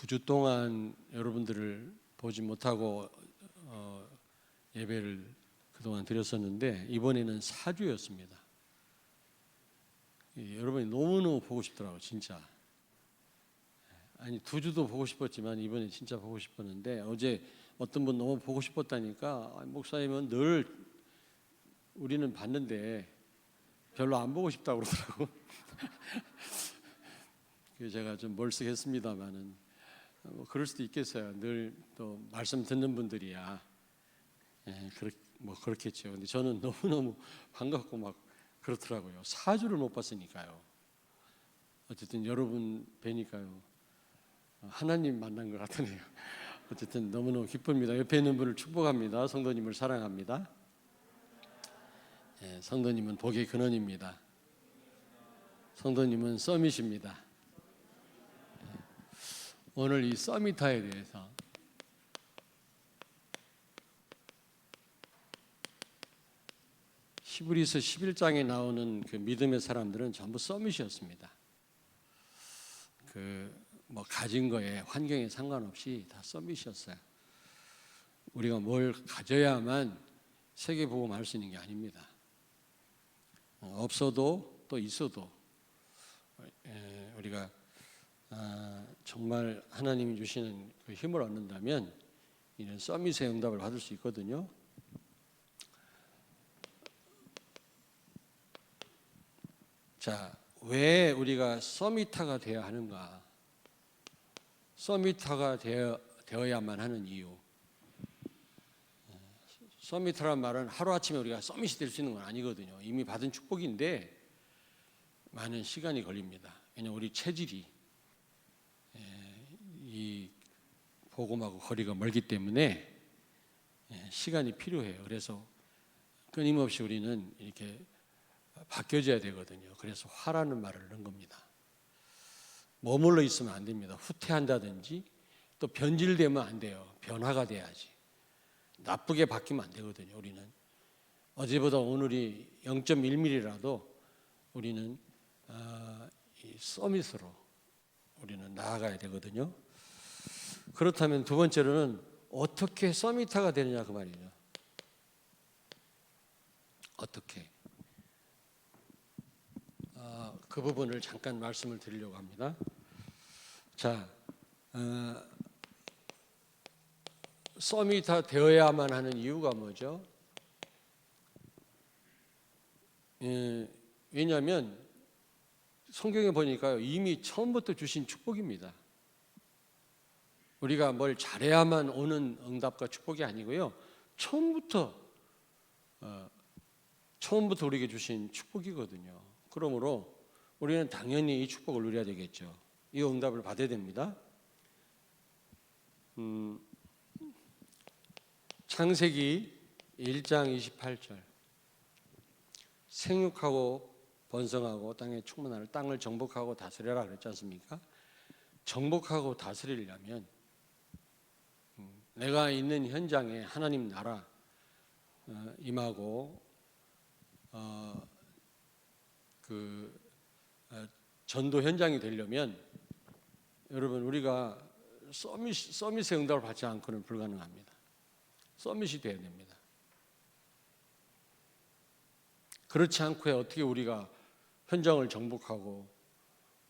2주 동안 여러분들을 보지 못하고 예배를 그동안 드렸었는데 이번에는 4주였습니다. 여러분이 너무너무 보고 싶더라고요, 진짜. 아니 2주도 보고 싶었지만 이번에 진짜 보고 싶었는데 어제 어떤 분 너무 보고 싶었다니까 목사님은 늘 우리는 봤는데 별로 안 보고 싶다고 그러더라고. 제가 좀 멀쓱했습니다만은 뭐 그럴 수도 있겠어요. 늘 또 말씀 듣는 분들이야. 그렇겠죠. 근데 저는 너무너무 반갑고 막 그렇더라고요. 4주를 못 봤으니까요. 어쨌든 여러분 뵈니까요. 하나님 만난 것 같으네요. 어쨌든 너무너무 기쁩니다. 옆에 있는 분을 축복합니다. 성도님을 사랑합니다. 성도님은 복의 근원입니다. 성도님은 서밋입니다. 오늘 이 서밋화에 대해서 히브리서 11장에 나오는 그 믿음의 사람들은 전부 서밋이었습니다. 뭐 가진 거에 환경에 상관없이 다 서밋이었어요. 우리가 뭘 가져야만 세계 복음할 수 있는 게 아닙니다. 없어도 또 있어도 우리가 정말 하나님이 주시는 그 힘을 얻는다면 이런 서밋의 응답을 받을 수 있거든요. 자, 왜 우리가 서밋화가 되어야 하는가? 서밋화가 되어야만 하는 이유. 서밋화란 말은 하루아침에 우리가 서밋이 될 수 있는 건 아니거든요. 이미 받은 축복인데 많은 시간이 걸립니다. 왜냐하면 우리 체질이 이 복음하고 거리가 멀기 때문에 시간이 필요해요. 그래서 끊임없이 우리는 이렇게 바뀌어져야 되거든요. 그래서 화라는 말을 넣은 겁니다. 머물러 있으면 안 됩니다. 후퇴한다든지 또 변질되면 안 돼요. 변화가 돼야지. 나쁘게 바뀌면 안 되거든요. 우리는 어제보다 오늘이 0.1mm라도 우리는 이 서밋으로 우리는 나아가야 되거든요. 그렇다면 두 번째로는 어떻게 서밋화가 되느냐 그 말이죠. 어떻게? 그 부분을 잠깐 말씀을 드리려고 합니다. 자, 서밋화 되어야만 하는 이유가 뭐죠? 왜냐하면 성경에 보니까요 이미 처음부터 주신 축복입니다. 우리가 뭘 잘해야만 오는 응답과 축복이 아니고요 처음부터 우리에게 주신 축복이거든요. 그러므로 우리는 당연히 이 축복을 누려야 되겠죠. 이 응답을 받아야 됩니다. 창세기 1장 28절 생육하고 번성하고 땅에 충만하라 땅을 정복하고 다스려라 그랬지 않습니까? 정복하고 다스리려면 내가 있는 현장에 하나님 나라 임하고 전도 현장이 되려면 여러분 우리가 서밋의 응답을 받지 않고는 불가능합니다. 서밋이 돼야 됩니다. 그렇지 않고 어떻게 우리가 현장을 정복하고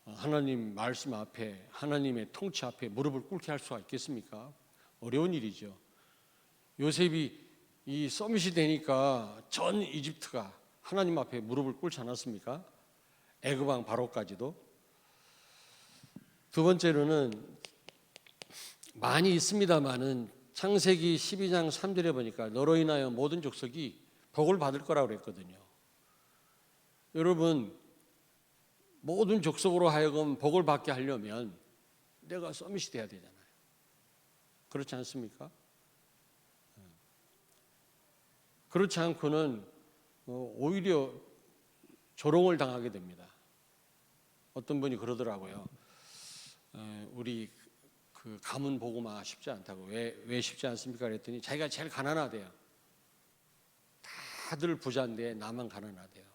하나님 말씀 앞에 하나님의 통치 앞에 무릎을 꿇게 할 수가 있겠습니까? 어려운 일이죠. 요셉이 이 서밋이 되니까 전 이집트가 하나님 앞에 무릎을 꿇지 않았습니까? 애굽 왕 바로까지도. 두 번째로는 많이 있습니다만은 창세기 12장 3절에 보니까 너로 인하여 모든 족속이 복을 받을 거라고 그랬거든요. 여러분 모든 족속으로 하여금 복을 받게 하려면 내가 서밋이 돼야 되잖아요. 그렇지 않습니까? 그렇지 않고는 오히려 조롱을 당하게 됩니다. 어떤 분이 그러더라고요. 우리 그 가문 복음화 쉽지 않다고. 왜 쉽지 않습니까? 그랬더니 자기가 제일 가난하대요. 다들 부자인데 나만 가난하대요.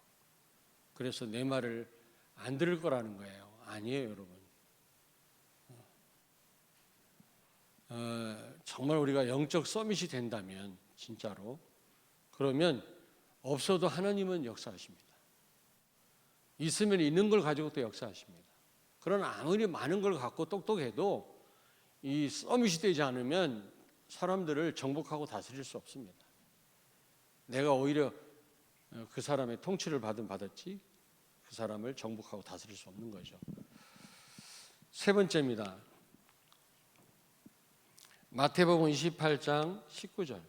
그래서 내 말을 안 들을 거라는 거예요. 아니에요, 여러분. 정말 우리가 영적 서밋이 된다면 진짜로 그러면 없어도 하나님은 역사하십니다. 있으면 있는 걸 가지고 또 역사하십니다. 그러나 아무리 많은 걸 갖고 똑똑해도 이 서밋이 되지 않으면 사람들을 정복하고 다스릴 수 없습니다. 내가 오히려 그 사람의 통치를 받았지 그 사람을 정복하고 다스릴 수 없는 거죠. 세 번째입니다. 마태복음 28장 19절,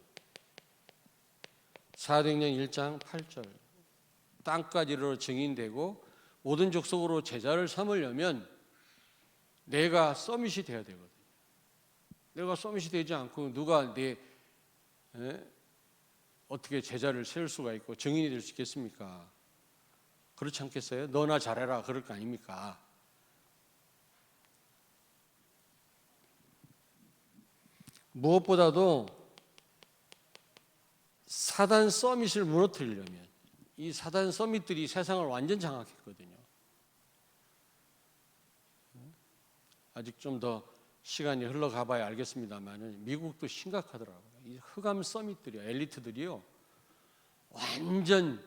사도행전 1장 8절. 땅까지 이르러 증인되고 모든 족속으로 제자를 삼으려면 내가 서밋이 되어야 되거든요. 내가 서밋이 되지 않고 누가 어떻게 제자를 세울 수가 있고 증인이 될 수 있겠습니까? 그렇지 않겠어요? 너나 잘해라 그럴 거 아닙니까? 무엇보다도 사단 서밋을 무너뜨리려면 이 사단 서밋들이 세상을 완전 장악했거든요. 아직 좀 더 시간이 흘러가 봐야 알겠습니다만 미국도 심각하더라고요. 이 흑암 서밋들이요, 엘리트들이요, 완전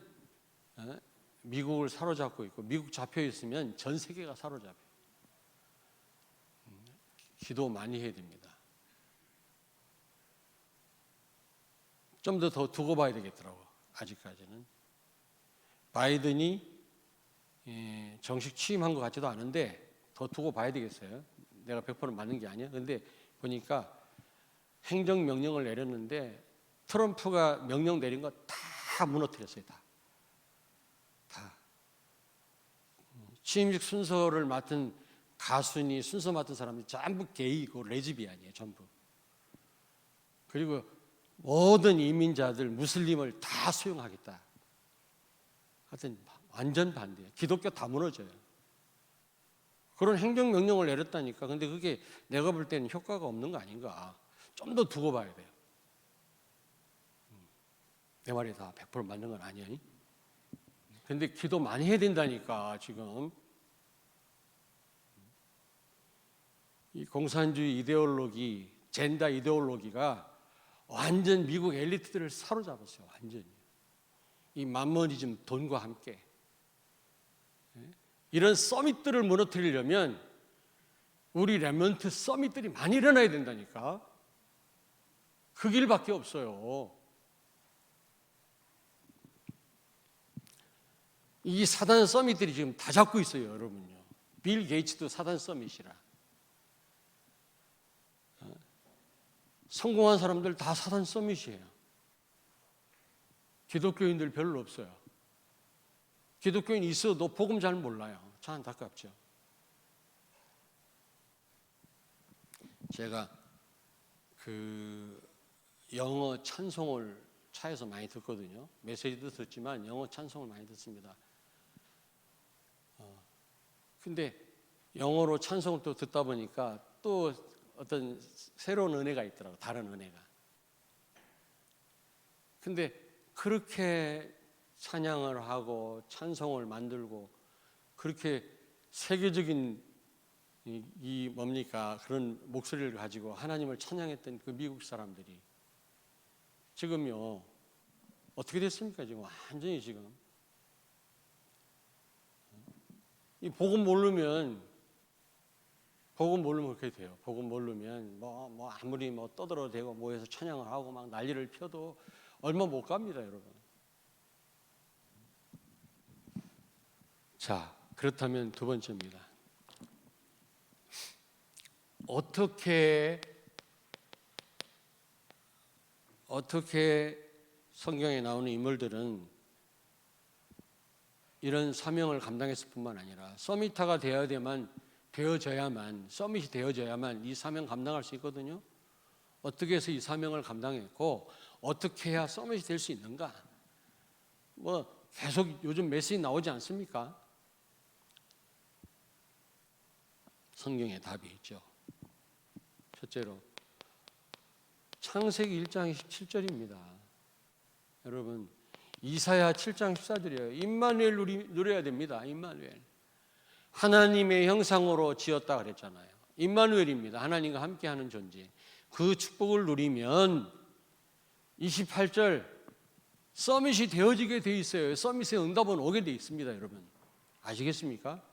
미국을 사로잡고 있고 미국 잡혀 있으면 전 세계가 사로잡혀요. 기도 많이 해야 됩니다. 좀 더 두고 봐야 되겠더라고. 아직까지는 바이든이 정식 취임한 것 같지도 않은데 더 두고 봐야 되겠어요. 내가 100% 맞는 게 아니야. 근데 보니까 행정명령을 내렸는데 트럼프가 명령 내린 거 다 무너뜨렸어요. 다. 취임식 순서를 맡은 가수니 순서 맡은 사람들이 전부 게이고 레즈비안이에요. 전부. 그리고 모든 이민자들 무슬림을 다 수용하겠다. 하여튼 완전 반대예요. 기독교 다 무너져요. 그런 행정명령을 내렸다니까. 근데 그게 내가 볼 때는 효과가 없는 거 아닌가. 좀 더 두고 봐야 돼요. 내 말이 다 100% 맞는 건 아니야. 근데 기도 많이 해야 된다니까 지금. 이 공산주의 이데올로기, 젠더 이데올로기가 완전 미국 엘리트들을 사로잡았어요. 완전히. 이 만머니즘 돈과 함께. 이런 서밋들을 무너뜨리려면 우리 렘넌트 서밋들이 많이 일어나야 된다니까. 그 길밖에 없어요. 이 사단 서밋들이 지금 다 잡고 있어요, 여러분요. 빌 게이츠도 사단 서밋이라. 성공한 사람들 다 사단 서밋이에요. 기독교인들 별로 없어요. 기독교인 있어도 복음 잘 몰라요. 참 안타깝죠. 제가 그 영어 찬송을 차에서 많이 듣거든요. 메시지도 듣지만 영어 찬송을 많이 듣습니다. 근데 영어로 찬송을 또 듣다 보니까 또 어떤 새로운 은혜가 있더라고요. 다른 은혜가. 근데 그렇게 찬양을 하고 찬송을 만들고 그렇게 세계적인 이 뭡니까 그런 목소리를 가지고 하나님을 찬양했던 그 미국 사람들이 지금요 어떻게 됐습니까? 지금 완전히 지금 이 복음 모르면 그렇게 돼요. 복음 모르면 뭐 아무리 뭐 떠들어대고 모여서 찬양을 하고 막 난리를 펴도 얼마 못 갑니다, 여러분. 자, 그렇다면 두 번째입니다. 어떻게 성경에 나오는 인물들은 이런 사명을 감당했을 뿐만 아니라 서밋타가 서밋이 되어져야만 이 사명 감당할 수 있거든요. 어떻게 해서 이 사명을 감당했고 어떻게 해야 서밋이 될 수 있는가? 뭐 계속 요즘 메시지 나오지 않습니까? 성경에 답이 있죠. 첫째로 창세기 1장 17절입니다. 여러분 이사야 7장 14절이에요. 임마누엘 누려야 됩니다. 임마누엘. 하나님의 형상으로 지었다 그랬잖아요. 임마누엘입니다. 하나님과 함께하는 존재. 그 축복을 누리면 28절 서밋이 되어지게 돼 있어요. 서밋의 응답은 오게 돼 있습니다, 여러분. 아시겠습니까?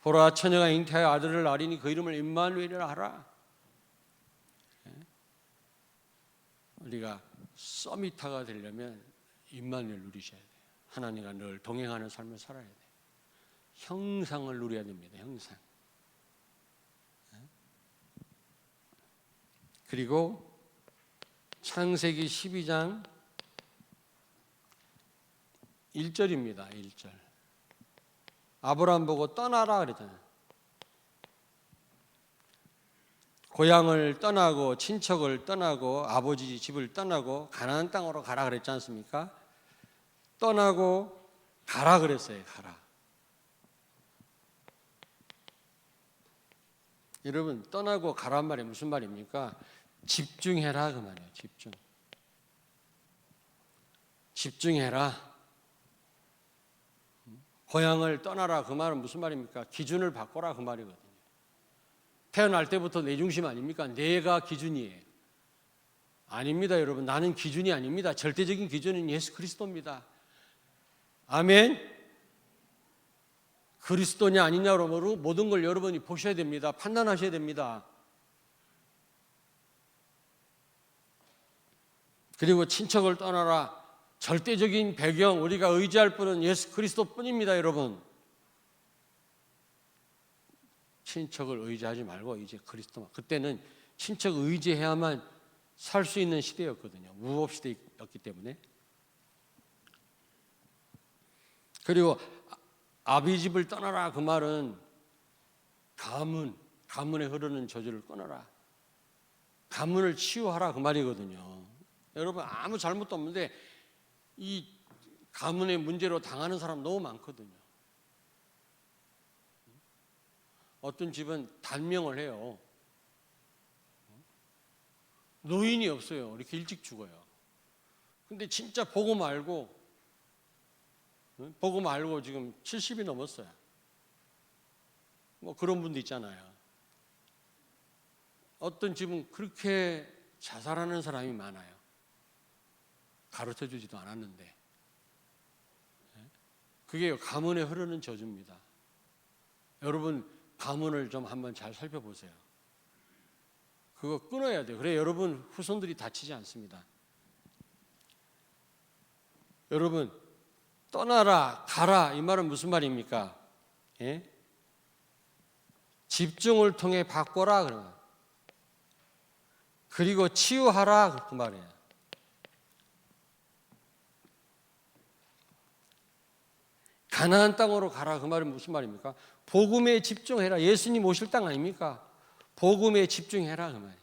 보라, 처녀가 잉태하여 아들을 낳으리니 그 이름을 임마누엘이라 하라. 우리가 서밋타가 되려면 임마누엘 누리셔야 돼요. 하나님과 늘 동행하는 삶을 살아야 돼요. 형상을 누려야 됩니다. 형상. 그리고 창세기 12장 1절입니다. 1절. 아브라함 보고 떠나라 그랬잖아요. 고향을 떠나고 친척을 떠나고 아버지 집을 떠나고 가나안 땅으로 가라 그랬지 않습니까? 떠나고 가라 그랬어요. 가라. 여러분, 떠나고 가란 말이 무슨 말입니까? 집중해라 그 말이에요. 집중. 집중해라. 고향을 떠나라 그 말은 무슨 말입니까? 기준을 바꿔라 그 말이거든요. 태어날 때부터 내 중심 아닙니까? 내가 기준이에요. 아닙니다, 여러분. 나는 기준이 아닙니다. 절대적인 기준은 예수 그리스도입니다. 아멘. 그리스도냐 아니냐로 모든 걸 여러분이 보셔야 됩니다. 판단하셔야 됩니다. 그리고 친척을 떠나라. 절대적인 배경, 우리가 의지할 분은 예수 그리스도뿐입니다, 여러분. 친척을 의지하지 말고 이제 그리스도만. 그때는 친척 의지해야만 살 수 있는 시대였거든요. 무법 시대였기 때문에. 그리고 아비집을 떠나라 그 말은 가문에 흐르는 저주를 끊어라. 가문을 치유하라 그 말이거든요. 여러분 아무 잘못도 없는데 이 가문의 문제로 당하는 사람 너무 많거든요. 어떤 집은 단명을 해요. 노인이 없어요. 이렇게 일찍 죽어요. 근데 진짜 보고 말고 지금 70이 넘었어요. 뭐 그런 분도 있잖아요. 어떤 집은 그렇게 자살하는 사람이 많아요. 가르쳐 주지도 않았는데. 그게 가문에 흐르는 저주입니다. 여러분 가문을 좀 한번 잘 살펴보세요. 그거 끊어야 돼요. 그래 여러분 후손들이 다치지 않습니다. 여러분 떠나라, 가라 이 말은 무슨 말입니까? 예? 집중을 통해 바꿔라 그러면. 그리고 치유하라 그 말이에요. 가나안 땅으로 가라 그 말은 무슨 말입니까? 복음에 집중해라. 예수님 오실 땅 아닙니까? 복음에 집중해라 그 말이에요.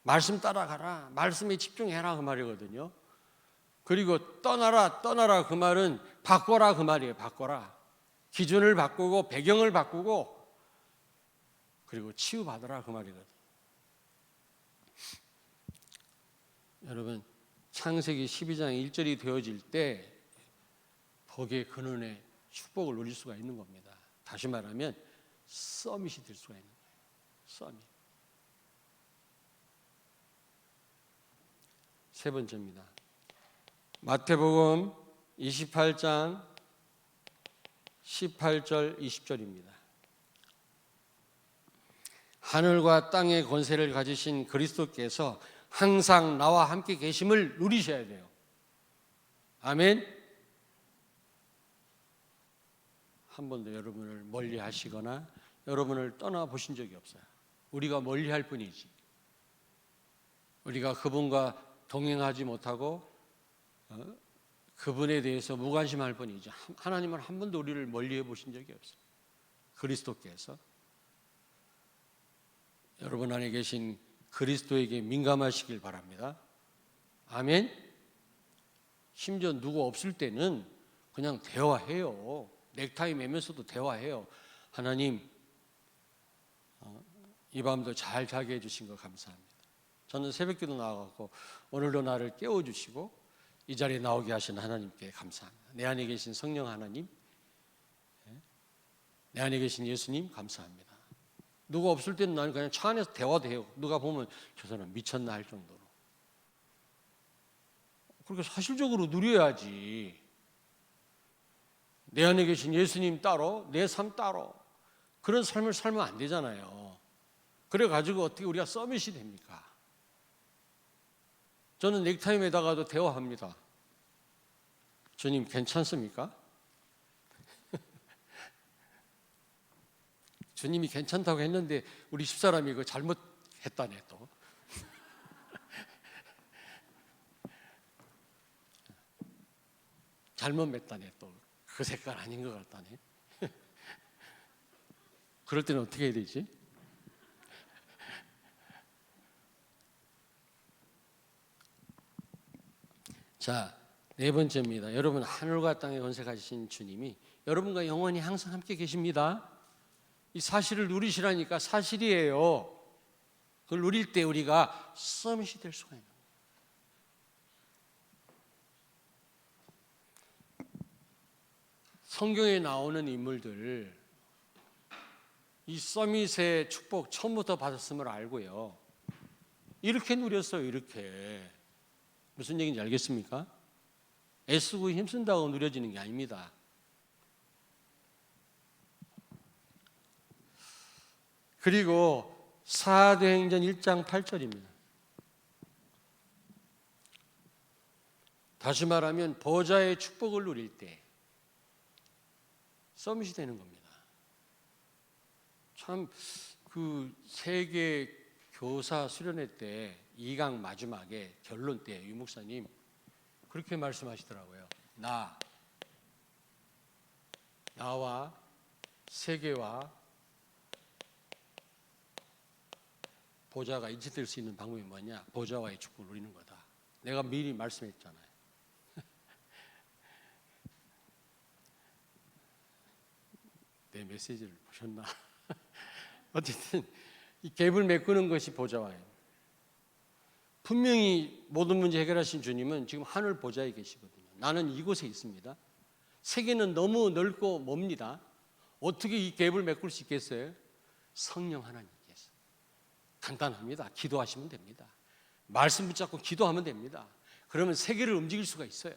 말씀 따라가라. 말씀에 집중해라 그 말이거든요. 그리고 떠나라 그 말은 바꿔라 그 말이에요. 바꿔라. 기준을 바꾸고 배경을 바꾸고 그리고 치유받으라 그 말이거든요. 여러분 창세기 12장 1절이 되어질 때 복의 근원의 축복을 누릴 수가 있는 겁니다. 다시 말하면 서밋이 될 수가 있는 거예요. 서밋. 세 번째입니다. 마태복음 28장 18절 20절입니다. 하늘과 땅의 권세를 가지신 그리스도께서 항상 나와 함께 계심을 누리셔야 돼요. 아멘. 한 번도 여러분을 멀리 하시거나 여러분을 떠나보신 적이 없어요. 우리가 멀리 할 뿐이지. 우리가 그분과 동행하지 못하고 그분에 대해서 무관심할 뿐이지. 하나님은 한 번도 우리를 멀리 해보신 적이 없어요. 그리스도께서. 여러분 안에 계신 그리스도에게 민감하시길 바랍니다. 아멘. 심지어 누구 없을 때는 그냥 대화해요. 넥타이 매면서도 대화해요. 하나님 이 밤도 잘 자게 해주신 거 감사합니다. 저는 새벽기도 나와갖고 오늘도 나를 깨워주시고 이 자리에 나오게 하신 하나님께 감사합니다. 내 안에 계신 성령 하나님, 내 안에 계신 예수님 감사합니다. 누가 없을 때는 나는 그냥 차 안에서 대화도 해요. 누가 보면 저 사람 미쳤나 할 정도로. 그렇게 사실적으로 누려야지. 내 안에 계신 예수님 따로, 내 삶 따로 그런 삶을 살면 안 되잖아요. 그래가지고 어떻게 우리가 서밋이 됩니까? 저는 넥타이 매다가도 대화합니다. 주님 괜찮습니까? 주님이 괜찮다고 했는데 우리 집사람이 그거 잘못했다네 또. 잘못 맸다네 또. 그 색깔 아닌 것 같다네. 그럴 때는 어떻게 해야 되지? 자, 네 번째입니다. 여러분 하늘과 땅의 권세 가지신 주님이 여러분과 영원히 항상 함께 계십니다. 이 사실을 누리시라니까 사실이에요. 그걸 누릴 때 우리가 서밋이 될 수가 있는 거예요. 성경에 나오는 인물들 이 서밋의 축복 처음부터 받았음을 알고요. 이렇게 누렸어요. 이렇게. 무슨 얘기인지 알겠습니까? 애쓰고 힘쓴다고 누려지는 게 아닙니다. 그리고 사도행전 1장 8절입니다. 다시 말하면 보좌의 축복을 누릴 때 서밋이 되는 겁니다. 참 그 세계 교사 수련회 때 2강 마지막에 결론 때 유 목사님 그렇게 말씀하시더라고요. 나와 세계와 보좌가 일치될 수 있는 방법이 뭐냐? 보좌와의 축복을 누리는 거다. 내가 미리 말씀했잖아요. 내 메시지를 보셨나? 어쨌든 이 갭을 메꾸는 것이 보좌와예요. 분명히 모든 문제 해결하신 주님은 지금 하늘 보좌에 계시거든요. 나는 이곳에 있습니다. 세계는 너무 넓고 멉니다. 어떻게 이 갭을 메꿀 수 있겠어요? 성령 하나님께서. 간단합니다. 기도하시면 됩니다. 말씀 붙잡고 기도하면 됩니다. 그러면 세계를 움직일 수가 있어요.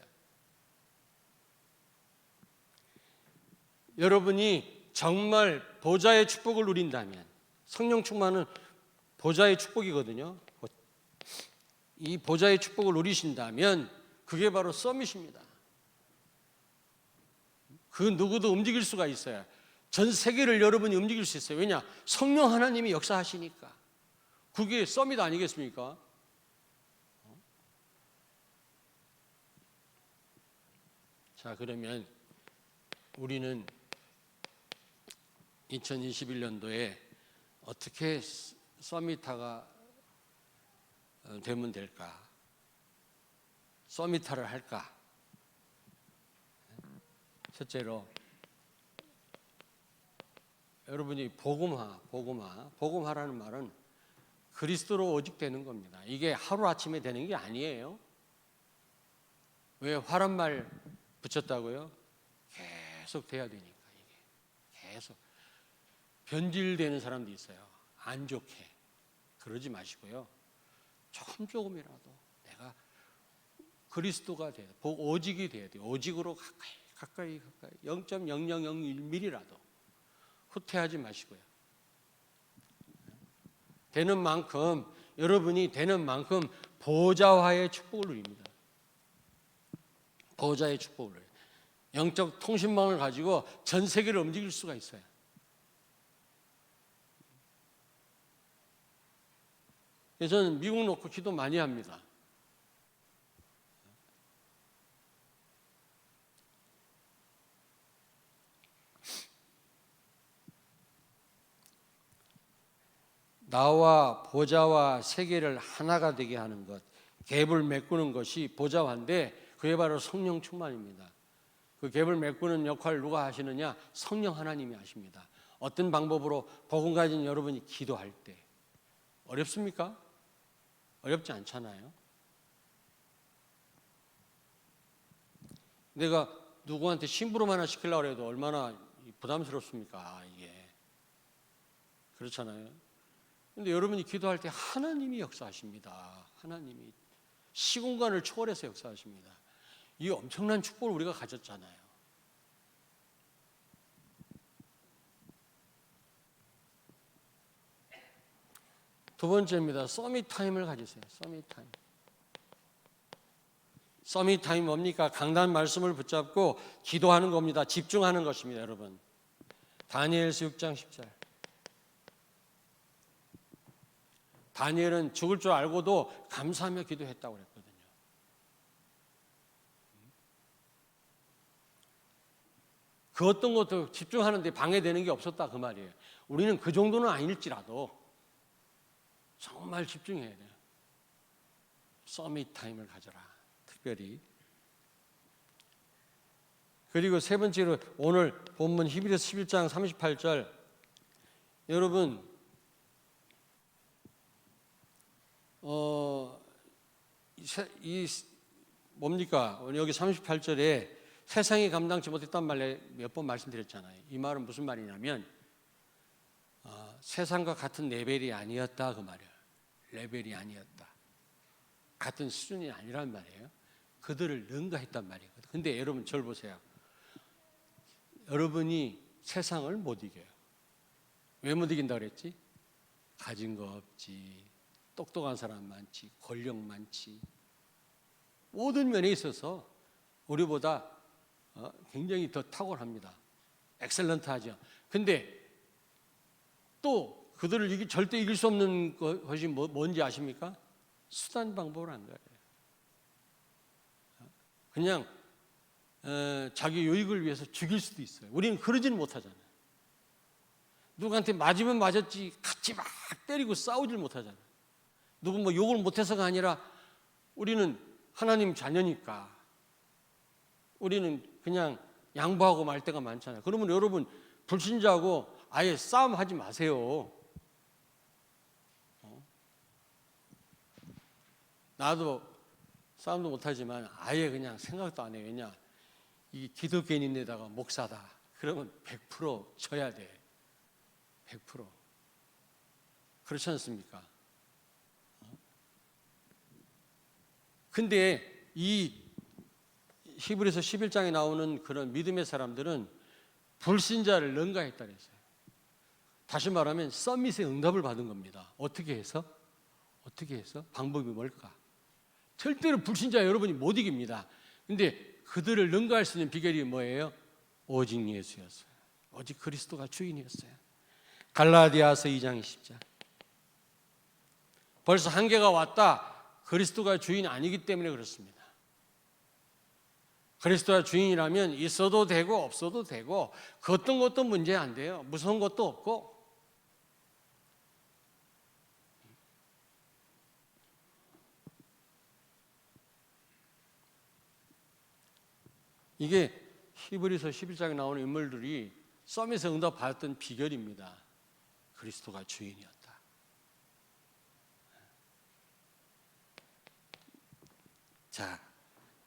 여러분이 정말 보좌의 축복을 누린다면 성령 충만은 보좌의 축복이거든요. 이 보좌의 축복을 누리신다면 그게 바로 서밋입니다. 그 누구도 움직일 수가 있어요. 전 세계를 여러분이 움직일 수 있어요. 왜냐? 성령 하나님이 역사하시니까. 그게 서밋 아니겠습니까? 자, 그러면 우리는 2021년도에 어떻게 서밋타가 되면 될까? 서밋타를 할까? 첫째로 여러분이 복음화라는 말은 그리스도로 오직 되는 겁니다. 이게 하루아침에 되는 게 아니에요. 왜 화란 말 붙였다고요? 계속 돼야 되니까 이게 계속 변질되는 사람도 있어요. 안 좋게 그러지 마시고요. 조금이라도 내가 그리스도가 돼야 돼. 오직이 돼야 돼요. 오직으로 가까이 0.0001mm라도 후퇴하지 마시고요. 되는 만큼 여러분이 되는 만큼 보좌와의 축복을 누립니다. 보좌의 축복을 누려요. 영적 통신망을 가지고 전 세계를 움직일 수가 있어요. 그래서 저는 미국 놓고 기도 많이 합니다. 나와 보좌와 세계를 하나가 되게 하는 것, 갭을 메꾸는 것이 보좌와인데 그게 바로 성령 충만입니다. 그 갭을 메꾸는 역할을 누가 하시느냐? 성령 하나님이 하십니다. 어떤 방법으로 복음 가진 여러분이 기도할 때 어렵습니까? 어렵지 않잖아요. 내가 누구한테 심부름 하나 시키려고 해도 얼마나 부담스럽습니까? 이게. 그렇잖아요. 근데 여러분이 기도할 때 하나님이 역사하십니다. 하나님이 시공간을 초월해서 역사하십니다. 이 엄청난 축복을 우리가 가졌잖아요. 두 번째입니다. 서밋 타임을 가지세요. 서밋 타임. 서밋 타임 뭡니까? 강단 말씀을 붙잡고 기도하는 겁니다. 집중하는 것입니다, 여러분. 다니엘서 6장 10절. 다니엘은 죽을 줄 알고도 감사하며 기도했다고 그랬거든요. 그 어떤 것도 집중하는데 방해되는 게 없었다 그 말이에요. 우리는 그 정도는 아닐지라도 정말 집중해야 돼요. 서밋 타임을 가져라. 특별히. 그리고 세 번째로 오늘 본문 히브리서 11장 38절. 여러분 이 뭡니까? 여기 38절에 세상이 감당치 못했단 말에 몇 번 말씀드렸잖아요. 이 말은 무슨 말이냐면 세상과 같은 레벨이 아니었다 그 말이에요. 레벨이 아니었다. 같은 수준이 아니란 말이에요. 그들을 능가했단 말이에요. 근데 여러분 저를 보세요. 여러분이 세상을 못 이겨요. 왜 못 이긴다 그랬지? 가진 거 없지, 똑똑한 사람 많지, 권력 많지, 모든 면에 있어서 우리보다 굉장히 더 탁월합니다. 엑셀런트하죠. 근데 또 그들을 절대 이길 수 없는 것이 뭔지 아십니까? 수단 방법을 안 가요. 그냥 자기 유익을 위해서 죽일 수도 있어요. 우리는 그러지는 못하잖아요. 누구한테 맞으면 맞았지 같이 막 때리고 싸우질 못하잖아요. 누구 뭐 욕을 못해서가 아니라 우리는 하나님 자녀니까 우리는 그냥 양보하고 말 때가 많잖아요. 그러면 여러분 불신자하고 아예 싸움하지 마세요. 나도 싸움도 못하지만 아예 그냥 생각도 안 해요. 왜냐? 이 기독교인인데다가 목사다. 그러면 100% 져야 돼. 100%. 그렇지 않습니까? 근데 이 히브리서 11장에 나오는 그런 믿음의 사람들은 불신자를 능가했다 그랬어요. 다시 말하면 서밋의 응답을 받은 겁니다. 어떻게 해서? 어떻게 해서? 방법이 뭘까? 절대로 불신자 여러분이 못 이깁니다. 근데 그들을 능가할 수 있는 비결이 뭐예요? 오직 예수였어요. 오직 그리스도가 주인이었어요. 갈라디아서 2장 20절. 벌써 한계가 왔다. 그리스도가 주인이 아니기 때문에 그렇습니다. 그리스도가 주인이라면 있어도 되고 없어도 되고 그 어떤 것도 문제 안 돼요. 무서운 것도 없고. 이게 히브리서 11장에 나오는 인물들이 서밋에 응답 받았던 비결입니다. 그리스도가 주인이었다. 자,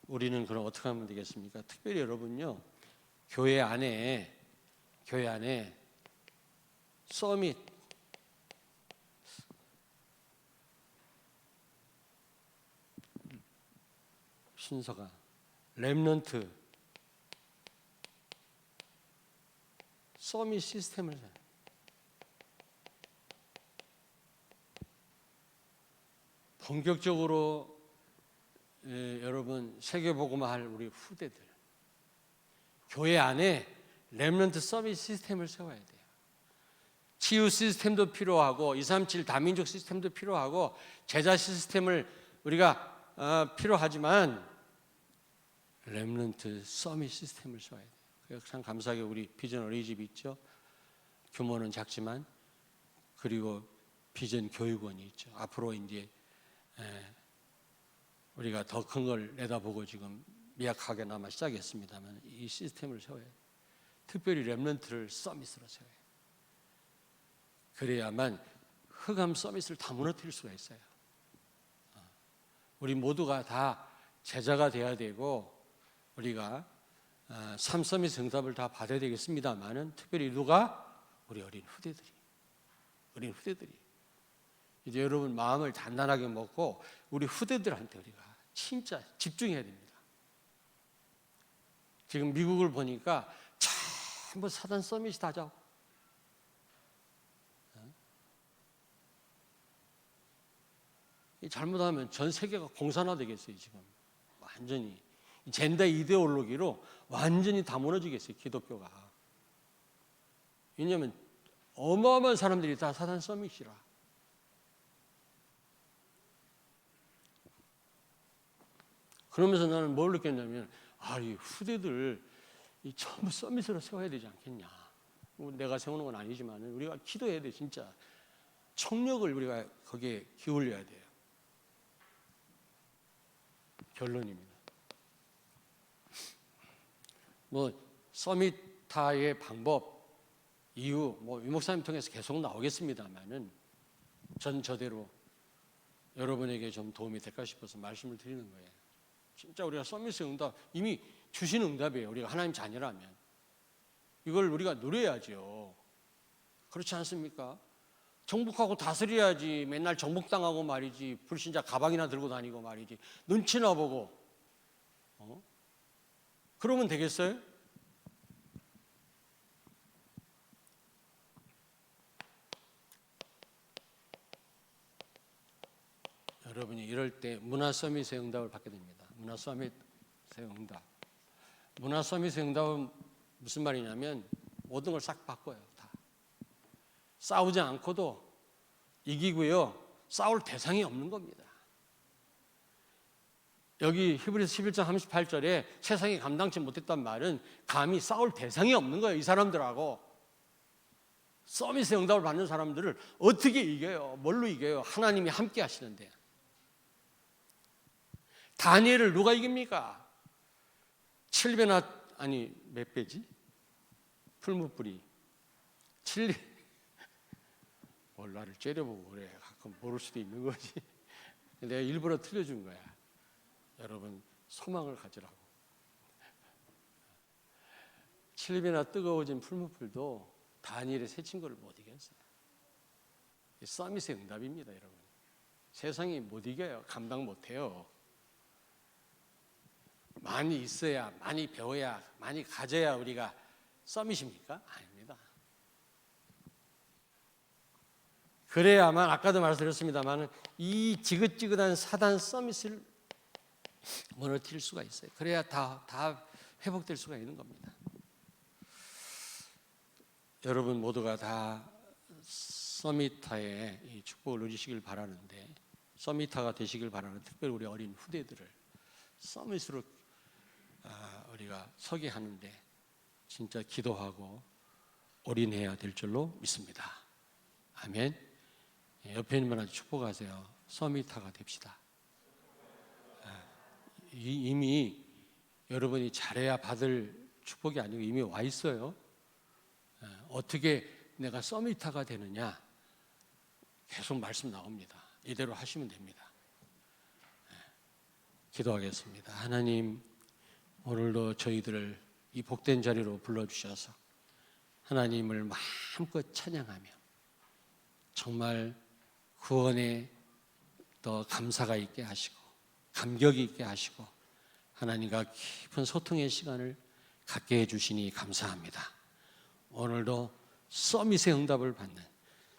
우리는 그럼 어떻게 하면 되겠습니까? 특별히 여러분요, 교회 안에 서밋 순서가 렘넌트 서밋 시스템을 본격적으로 여러분 세계복음화 할 우리 후대들 교회 안에 렘넌트 서밋 시스템을 세워야 돼요. 치유 시스템도 필요하고 237 다민족 시스템도 필요하고 제자 시스템을 우리가 필요하지만 렘넌트 서밋 시스템을 세워야 돼요. 참 감사하게 우리 비전 어린이집이 있죠. 규모는 작지만 그리고 비전 교육원이 있죠. 앞으로 이제 우리가 더 큰 걸 내다보고 지금 미약하게나마 시작했습니다만 이 시스템을 세워야 돼요. 특별히 렘넌트를 서밋으로 세워야 돼요. 그래야만 흑암 서밋을 다 무너뜨릴 수가 있어요. 우리 모두가 다 제자가 돼야 되고 우리가 삼서밋 응답을 다 받아야 되겠습니다만은 특별히 누가? 우리 어린 후대들이 어린 후대들이. 이제 여러분 마음을 단단하게 먹고 우리 후대들한테 우리가 진짜 집중해야 됩니다. 지금 미국을 보니까 전부 사단 서밋이 다져. 잘못하면 전 세계가 공산화되겠어요. 지금 완전히 젠더 이데올로기로 완전히 다 무너지겠어요. 기독교가. 왜냐하면 어마어마한 사람들이 다 사단 서밋이라. 그러면서 나는 뭘 느꼈냐면 이 후대들 전부 서밋으로 세워야 되지 않겠냐. 내가 세우는 건 아니지만 우리가 기도해야 돼. 진짜 청력을 우리가 거기에 기울여야 돼요. 결론입니다. 서밋타의 방법, 이유 유 목사님 통해서 계속 나오겠습니다만은 전 저대로 여러분에게 좀 도움이 될까 싶어서 말씀을 드리는 거예요. 진짜 우리가 서밋의 응답 이미 주신 응답이에요. 우리가 하나님 자녀라면 이걸 우리가 누려야죠. 그렇지 않습니까? 정복하고 다스려야지. 맨날 정복당하고 말이지. 불신자 가방이나 들고 다니고 말이지. 눈치나 보고 그러면 되겠어요? 여러분이 이럴 때 문화 서밋의 응답을 받게 됩니다. 문화 서밋의 응답. 문화 서밋의 응답은 무슨 말이냐면 모든 걸 싹 바꿔요. 다. 싸우지 않고도 이기고요. 싸울 대상이 없는 겁니다. 여기 히브리서 11장 38절에 세상이 감당치 못했단 말은 감히 싸울 대상이 없는 거예요. 이 사람들하고. 서밋의 응답을 받는 사람들을 어떻게 이겨요? 뭘로 이겨요? 하나님이 함께 하시는데. 다니엘을 누가 이깁니까? 7배나 몇 배지? 풀무불이 7. 뭘 나를 째려보고 그래. 가끔 모를 수도 있는 거지. 내가 일부러 틀려준 거야. 여러분 소망을 가지라고. 7배나 뜨거워진 풀무불도 다니엘의 새친 거를 못 이겼어요. 서밋의 응답입니다, 여러분. 세상이 못 이겨요. 감당 못 해요. 많이 있어야, 많이 배워야, 많이 가져야 우리가 서밋입니까? 아닙니다. 그래야만 아까도 말씀드렸습니다만 이 지긋지긋한 사단 서밋을 무너뜨릴 수가 있어요. 그래야 다 회복될 수가 있는 겁니다. 여러분 모두가 다 서밋타의 이 축복을 누리시길 바라는데 서밋타가 되시길 바라는 특별히 우리 어린 후대들을 서밋으로 우리가 서게 하는데 진짜 기도하고 올인해야 될 줄로 믿습니다. 아멘. 옆에 있는 분한테 축복하세요. 서밋타가 됩시다. 이미 여러분이 잘해야 받을 축복이 아니고 이미 와 있어요. 어떻게 내가 서밋타가 되느냐 계속 말씀 나옵니다. 이대로 하시면 됩니다. 기도하겠습니다. 하나님, 오늘도 저희들을 이 복된 자리로 불러주셔서 하나님을 마음껏 찬양하며 정말 구원에 더 감사가 있게 하시고 감격이 있게 하시고 하나님과 깊은 소통의 시간을 갖게 해주시니 감사합니다. 오늘도 서밋의 응답을 받는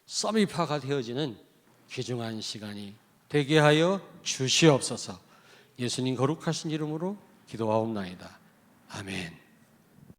서밋파가 되어지는 귀중한 시간이 되게 하여 주시옵소서. 예수님 거룩하신 이름으로 기도하옵나이다. 아멘.